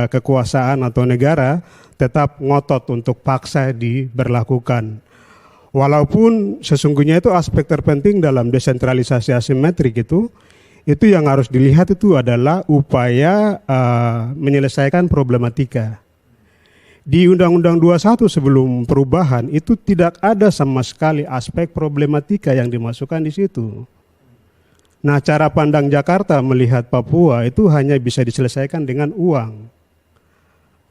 kekuasaan atau negara tetap ngotot untuk paksa diberlakukan. Walaupun sesungguhnya itu aspek terpenting dalam desentralisasi asimetrik itu yang harus dilihat itu adalah upaya menyelesaikan problematika. Di Undang-Undang 21 sebelum perubahan itu tidak ada sama sekali aspek problematika yang dimasukkan di situ. Nah, cara pandang Jakarta melihat Papua itu hanya bisa diselesaikan dengan uang.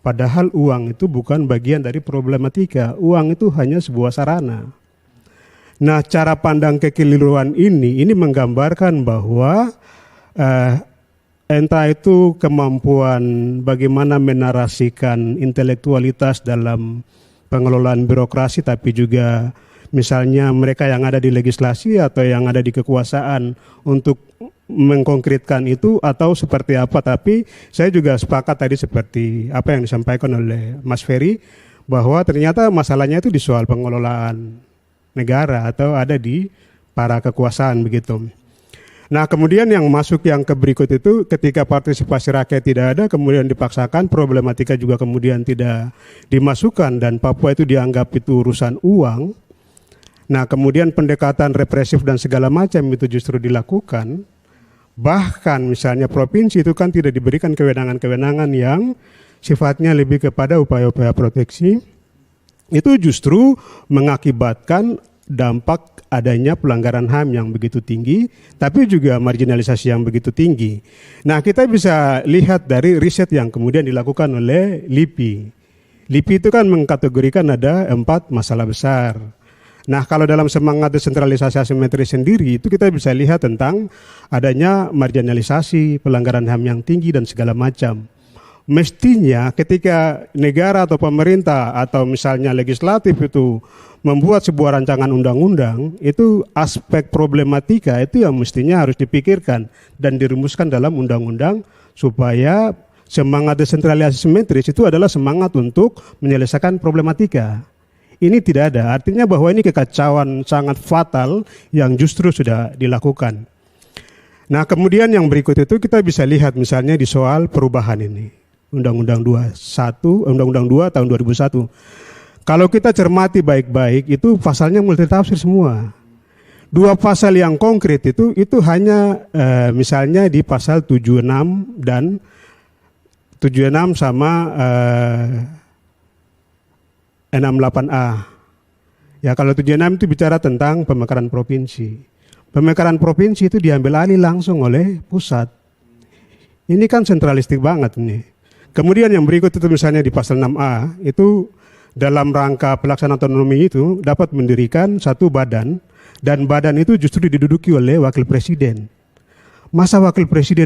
Padahal uang itu bukan bagian dari problematika, uang itu hanya sebuah sarana. Nah, cara pandang kekeliruan ini menggambarkan bahwa entah itu kemampuan bagaimana menarasikan intelektualitas dalam pengelolaan birokrasi, tapi juga misalnya mereka yang ada di legislasi atau yang ada di kekuasaan untuk mengkonkretkan itu atau seperti apa. Tapi saya juga sepakat tadi seperti apa yang disampaikan oleh Mas Ferry, bahwa ternyata masalahnya itu di soal pengelolaan negara atau ada di para kekuasaan begitu. Nah, kemudian yang masuk yang ke berikut itu ketika partisipasi rakyat tidak ada, kemudian dipaksakan, problematika juga kemudian tidak dimasukkan dan Papua itu dianggap itu urusan uang. Nah, kemudian pendekatan represif dan segala macam itu justru dilakukan. Bahkan misalnya provinsi itu kan tidak diberikan kewenangan-kewenangan yang sifatnya lebih kepada upaya-upaya proteksi. Itu justru mengakibatkan dampak adanya pelanggaran HAM yang begitu tinggi, tapi juga marginalisasi yang begitu tinggi. Nah, kita bisa lihat dari riset yang kemudian dilakukan oleh LIPI. LIPI itu kan mengkategorikan ada 4 masalah besar. Nah, kalau dalam semangat desentralisasi asimetris sendiri itu kita bisa lihat tentang adanya marginalisasi, pelanggaran HAM yang tinggi dan segala macam. Mestinya ketika negara atau pemerintah atau misalnya legislatif itu membuat sebuah rancangan undang-undang, itu aspek problematika itu yang mestinya harus dipikirkan dan dirumuskan dalam undang-undang supaya semangat desentralisasi asimetris itu adalah semangat untuk menyelesaikan problematika. Ini tidak ada, artinya bahwa ini kekacauan sangat fatal yang justru sudah dilakukan. Nah, kemudian yang berikut itu kita bisa lihat misalnya di soal perubahan ini. Undang-Undang 2 tahun 2001. Kalau kita cermati baik-baik itu pasalnya multitafsir semua. 2 pasal yang konkret itu hanya misalnya di pasal 76 dan 76 sama 68A. Ya, kalau 76 itu bicara tentang pemekaran provinsi. Pemekaran provinsi itu diambil alih langsung oleh pusat. Ini kan sentralistik banget nih. Kemudian yang berikut itu misalnya di pasal 6A itu dalam rangka pelaksanaan otonomi itu dapat mendirikan satu badan dan badan itu justru diduduki oleh wakil presiden. Masa wakil presiden